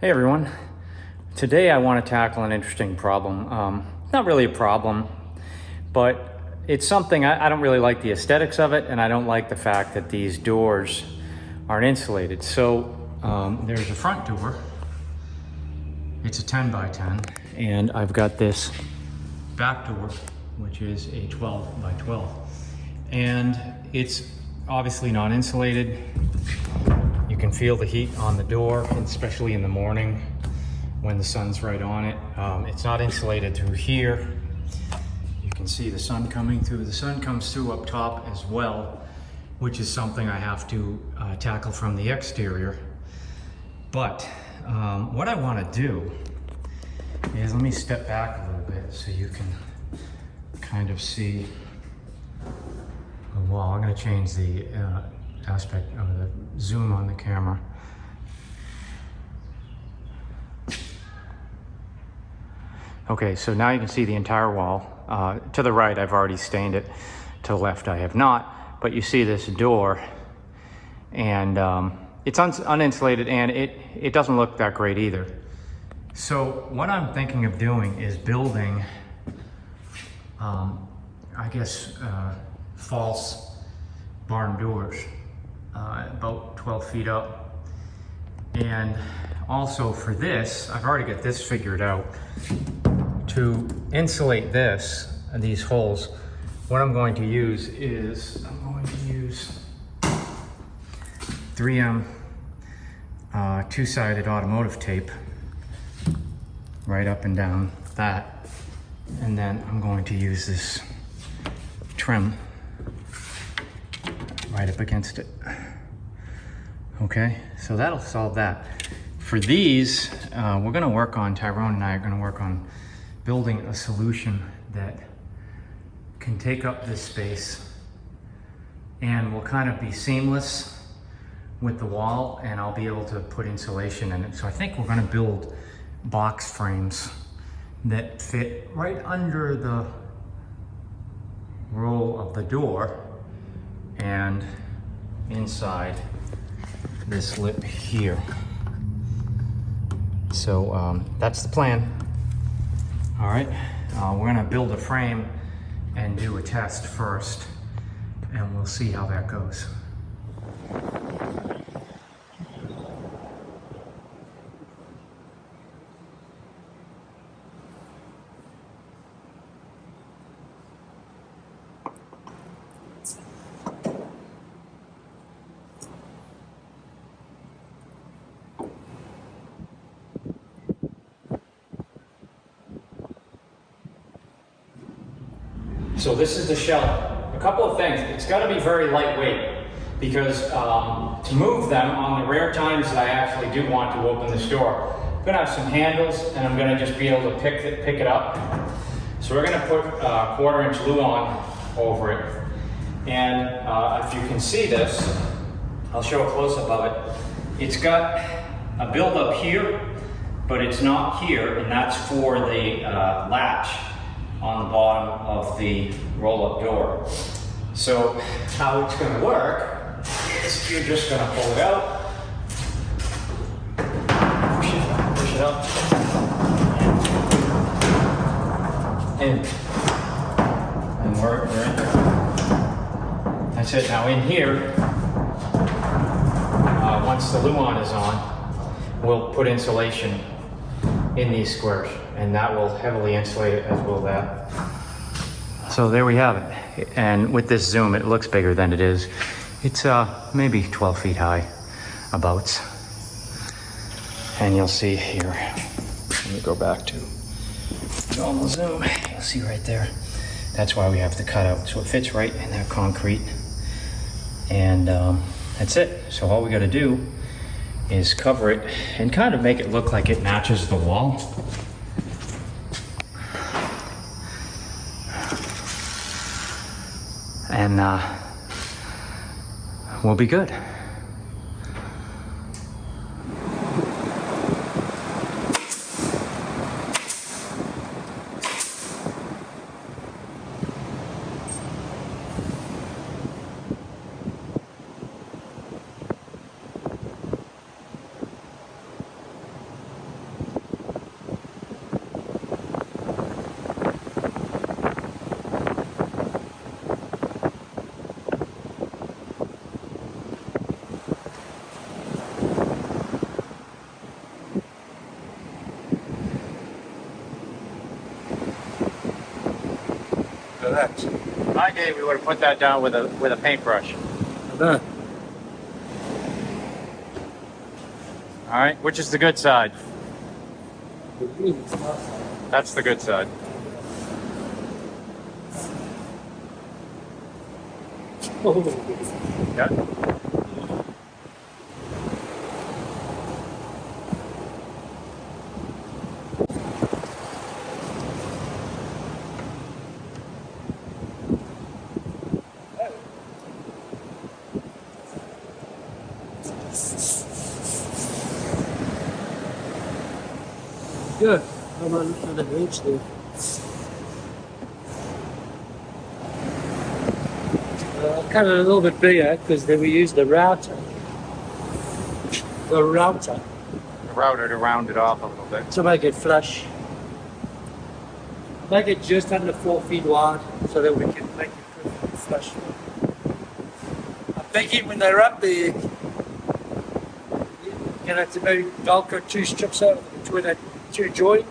Hey everyone. Today I want to tackle an interesting problem. Not really a problem, but it's something I don't really like the aesthetics of it, and I don't like the fact that these doors aren't insulated. So there's a front door. It's a 10 by 10, and I've got this back door, which is a 12 by 12. And it's obviously not insulated. You can feel the heat on the door, especially in the morning when the sun's right on it. It's not insulated through here. You can see the sun coming through. The sun comes through up top as well, which is something I have to tackle from the exterior. But what I want to do is, let me step back a little bit so you can kind of see the wall. I'm going to change the aspect of the zoom on the camera. Okay, so now you can see the entire wall. To the right, I've already stained it. To the left, I have not. But you see this door, and it's uninsulated, and it doesn't look that great either. So what I'm thinking of doing is building, I guess, false barn doors, about 12 feet up. And also for this, I've already got this figured out. To insulate these holes, what I'm going to use is, I'm going to use 3M two-sided automotive tape right up and down that. And then I'm going to use this trim right up against it. Okay, so that'll solve that. For these, we're gonna work on, Tyron and I are gonna work on building a solution that can take up this space and will kind of be seamless with the wall, and I'll be able to put insulation in it. So I think we're gonna build box frames that fit right under the roll of the door and inside this lip here. So that's the plan. All right, we're gonna build a frame and do a test first, and we'll see how that goes. So this is the shell. A couple of things. It's got to be very lightweight, because to move them on the rare times that I actually do want to open this door, I'm going to have some handles, and I'm going to just be able to pick it up. So we're going to put 1/4 inch Luan over it. And if you can see this, I'll show a close-up of it. It's got a build-up here, but it's not here, and that's for the latch on the bottom of the roll-up door. So how it's going to work is you're just going to pull it out, push it up, and we're in there. That's it. Now in here, once the Luan is on, we'll put insulation in these squares, and that will heavily insulate it, as will that. So there we have it. And with this zoom, it looks bigger than it is. It's maybe 12 feet high, abouts. And you'll see here, let me go back to normal zoom. You'll see right there. That's why we have the cutout. So it fits right in that concrete. And that's it. So all we gotta do is cover it and kind of make it look like it matches the wall. And we'll be good. that. My day, we would have put that down with a paintbrush. I know. All right, which is the good side? That's the good side. Yeah. Good. How about looking at the edge there? Cut it a little bit bigger because then we use the router. The router Router to round it off a little bit. to make it flush. Make it just under 4 feet wide so that we can make it perfectly flush. I'm thinking when they're up there, you know, to maybe Velcro 2 strips over between that 2 joint.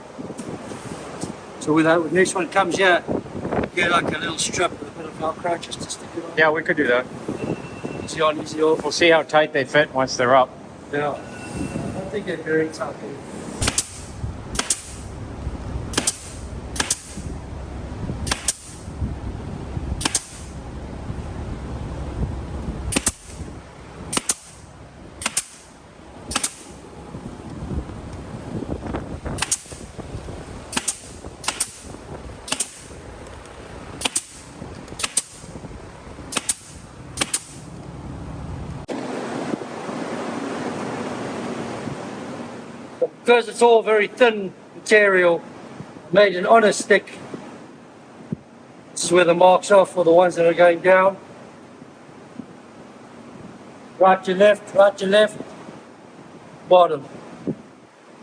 So when the next one comes here, get like a little strip with a bit of Velcro just to stick it on. Yeah, we could do that. Easy on, easy off. We'll see how tight they fit once they're up. Yeah. I think they're very tight. Because it's all very thin material made on a stick, this is where the marks are for the ones that are going down. Right to left, bottom.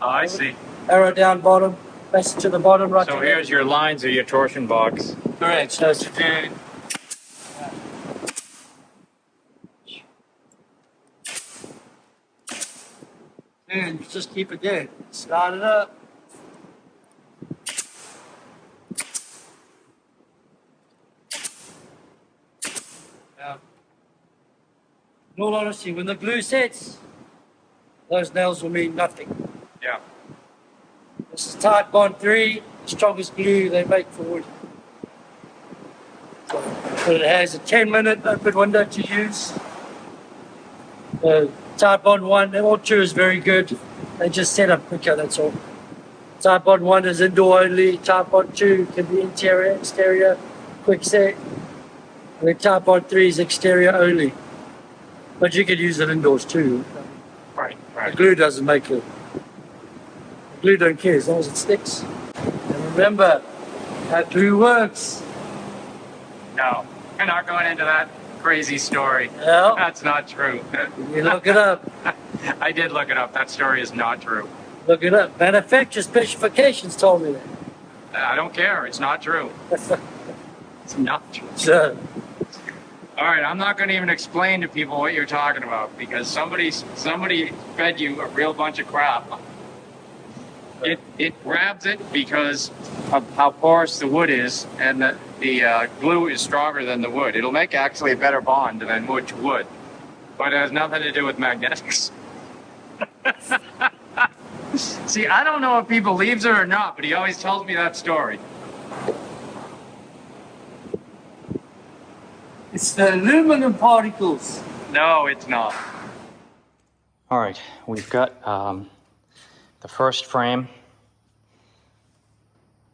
Oh, I see. Arrow down bottom, face it to the bottom, right So to here's left. your lines of your torsion box. Correct, so it's to and just keep it there. Start it up. Now, in all honesty, when the glue sets, those nails will mean nothing. Yeah. This is Type Bond 3, the strongest glue they make for wood. But it has a 10-minute open window to use. Type Bond 1, all 2 is very good. They just set up quicker, that's all. Type Bond 1 is indoor only. Type Bond 2 can be interior, exterior, quick set. And then Type Bond 3 is exterior only. But you can use it indoors too. Right, The right. glue doesn't make it. The glue don't care as long as it sticks. And remember, how glue works. No, we're not going into that crazy story. Yeah. That's not true. You look it up. I did look it up. That story is not true. Look it up. Manufacturer specifications told me that. I don't care. It's not true. It's not true. So, All right, I'm not going to even explain to people what you're talking about because somebody fed you a real bunch of crap. It grabs it because of how porous the wood is, and the glue is stronger than the wood. It'll make actually a better bond than wood to wood, but it has nothing to do with magnetics. See, I don't know if he believes it or not, but he always tells me that story. it's the aluminum particles. No, it's not. All right, we've got the first frame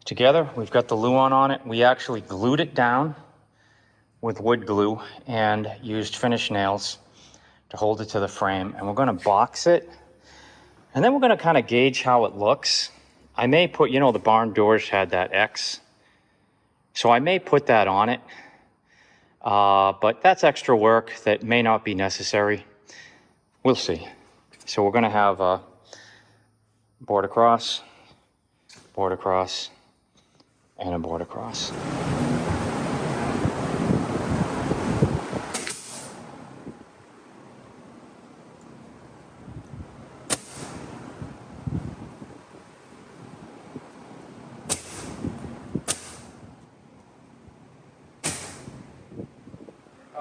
together. We've got the luan on it. We actually glued it down with wood glue and used finish nails to hold it to the frame. And we're going to box it. And then we're going to kind of gauge how it looks. I may put, you know, the barn doors had that X. So I may put that on it. But that's extra work that may not be necessary. We'll see. So we're going to have a board across, and a board across.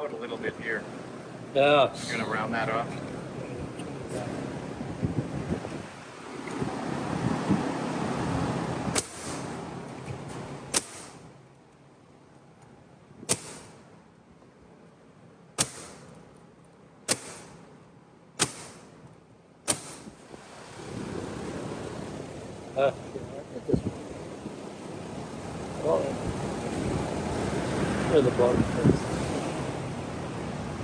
out a little bit here. Yeah. I'm gonna round that off. At this one. Where the bottom first.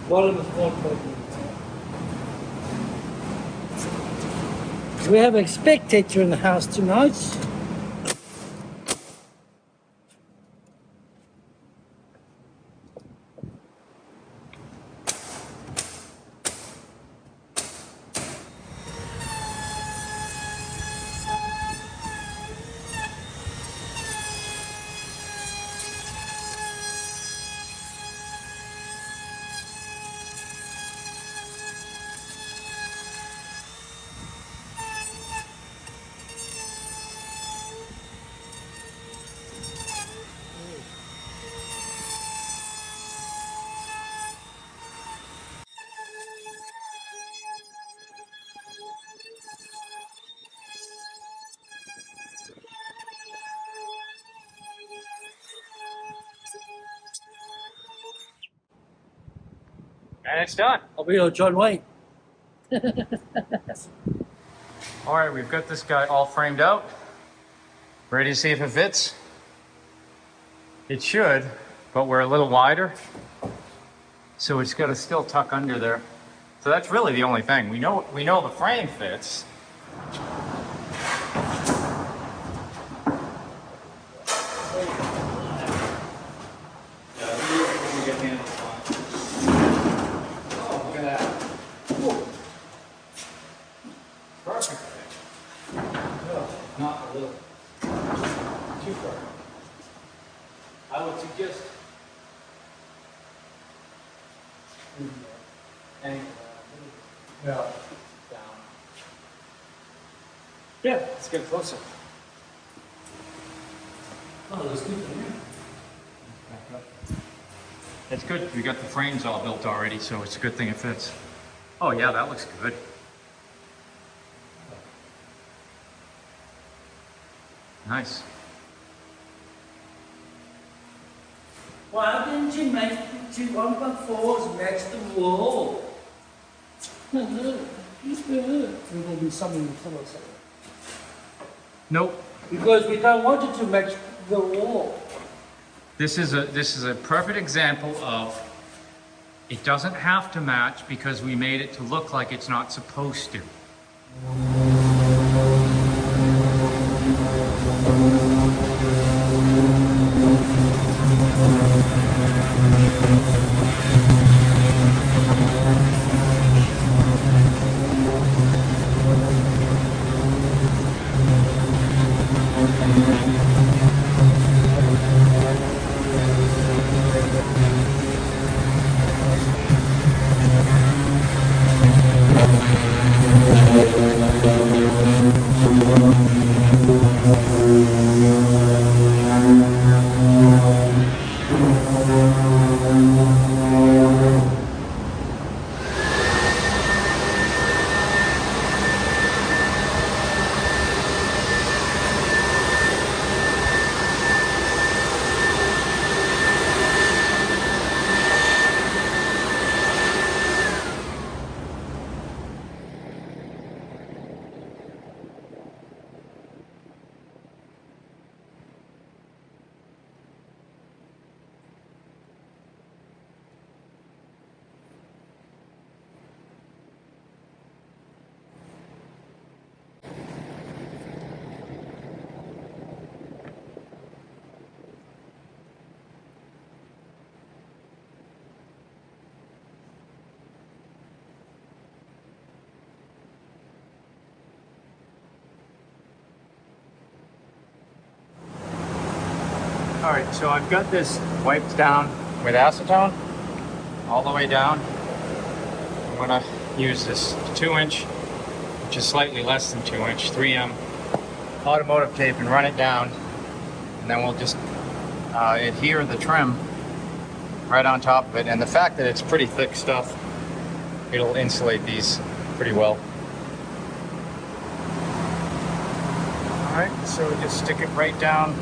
Bottom is 1.1. We have a spectator in the house tonight. And it's done. I'll be your John Wayne. All right, we've got this guy all framed out. Ready to see if it fits? It should, but we're a little wider. So it's got to still tuck under there. So that's really the only thing. We know the frame fits. Perfect fit. Not a little too far. I would suggest angle down. Yeah, let's get closer. Oh, that's good. That's good. We got the frames all built already, so it's a good thing it fits. Oh yeah, that looks good. Nice. Why didn't you make the 2 1.4s match the wall? There will be something similar. Nope. Because we don't want it to match the wall. This is a perfect example of it doesn't have to match because we made it to look like it's not supposed to. All right, so I've got this wiped down with acetone all the way down. I'm gonna use this 2-inch, which is slightly less than 2-inch, 3M automotive tape and run it down. And then we'll just adhere the trim right on top of it. And the fact that it's pretty thick stuff, it'll insulate these pretty well. All right, so we just stick it right down.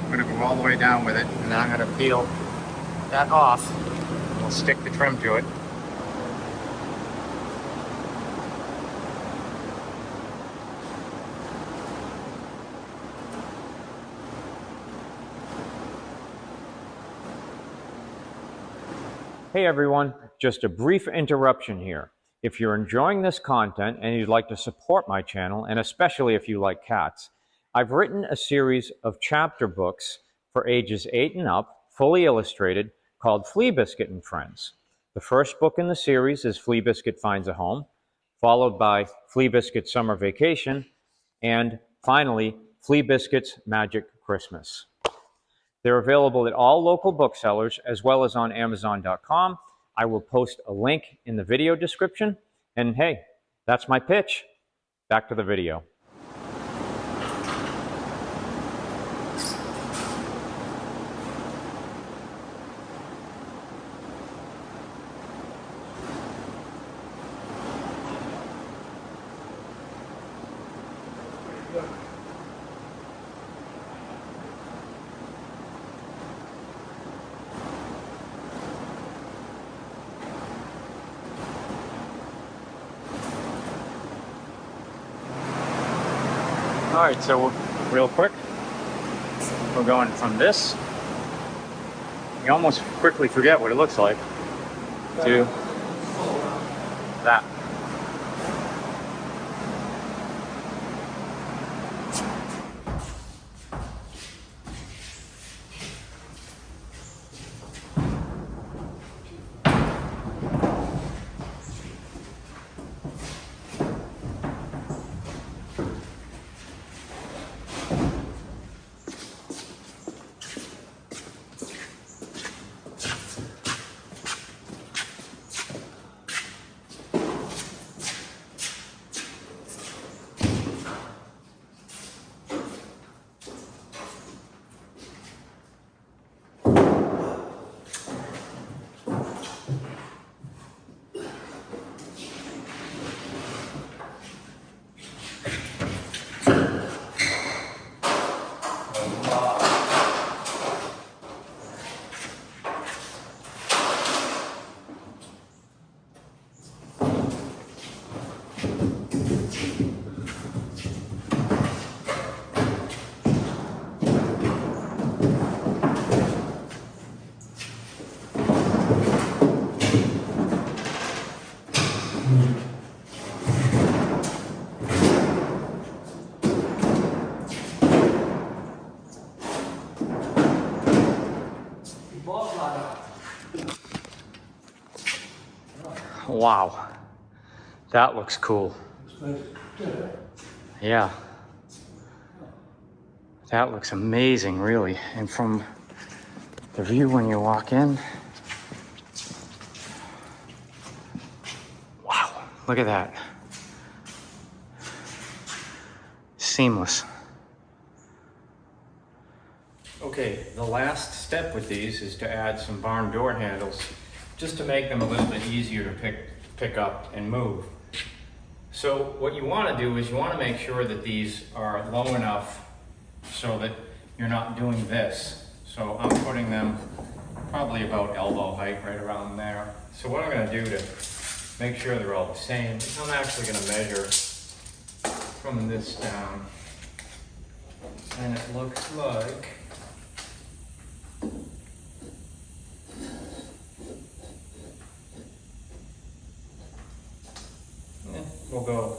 I'm gonna go all the way down with it, and then I'm gonna peel that off. And we'll stick the trim to it. Hey everyone, just a brief interruption here. If you're enjoying this content and you'd like to support my channel, and especially if you like cats, I've written a series of chapter books for ages 8 and up, fully illustrated, called Flea Biscuit and Friends. The first book in the series is Flea Biscuit Finds a Home, followed by Flea Biscuit Summer Vacation, and finally, Flea Biscuit's Magic Christmas. They're available at all local booksellers as well as on Amazon.com. I will post a link in the video description. And hey, that's my pitch. Back to the video. All right, so real quick, we're going from this. You almost quickly forget what it looks like to that. Wow, that looks cool. Yeah, that looks amazing, really. And from the view when you walk in, wow, look at that. Seamless. Okay, the last step with these is to add some barn door handles, just to make them a little bit easier to pick up and move. So what you want to do is you want to make sure that these are low enough so that you're not doing this. So I'm putting them probably about elbow height, right around there. So what I'm going to do to make sure they're all the same is I'm actually going to measure from this down. And it looks like we'll go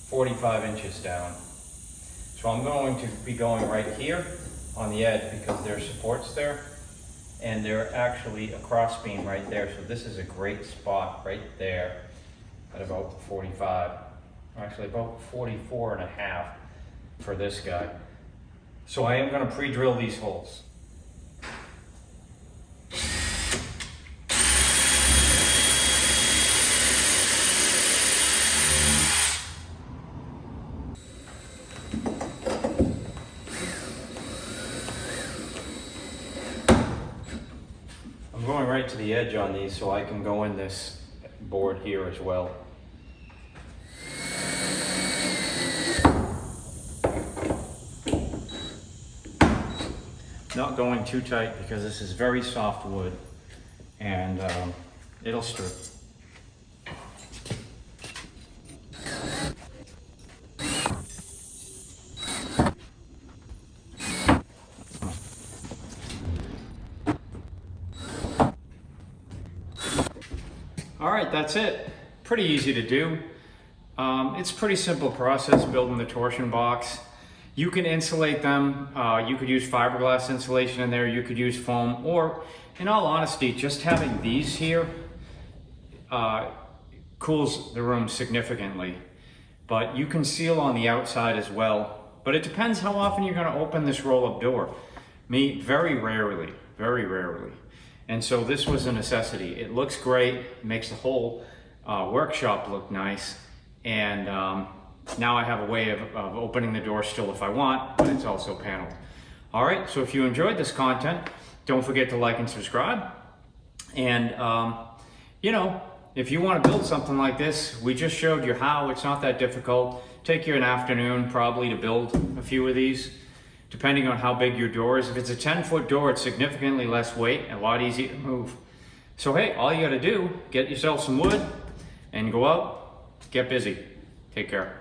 45 inches down. So I'm going to be going right here on the edge because there's supports there and they're actually a cross beam right there. So this is a great spot right there at about 45, actually about 44 and a half for this guy. So I am going to pre-drill these holes. right to the edge on these so I can go in this board here as well. Not going too tight because this is very soft wood and it'll strip. All right, that's it. Pretty easy to do. It's a pretty simple process building the torsion box. You can insulate them. You could use fiberglass insulation in there. You could use foam, or in all honesty, just having these here cools the room significantly. But you can seal on the outside as well. But it depends how often you're going to open this roll-up door. Me, very rarely, very rarely. And so this was a necessity. It looks great, makes the whole workshop look nice. And now I have a way of opening the door still if I want, but it's also paneled. All right, so if you enjoyed this content, don't forget to like and subscribe. And, you know, if you want to build something like this, we just showed you how. It's not that difficult. Take you an afternoon probably to build a few of these, depending on how big your door is. If it's a 10-foot door, it's significantly less weight and a lot easier to move. So hey, all you got to do, get yourself some wood and go out, get busy. Take care.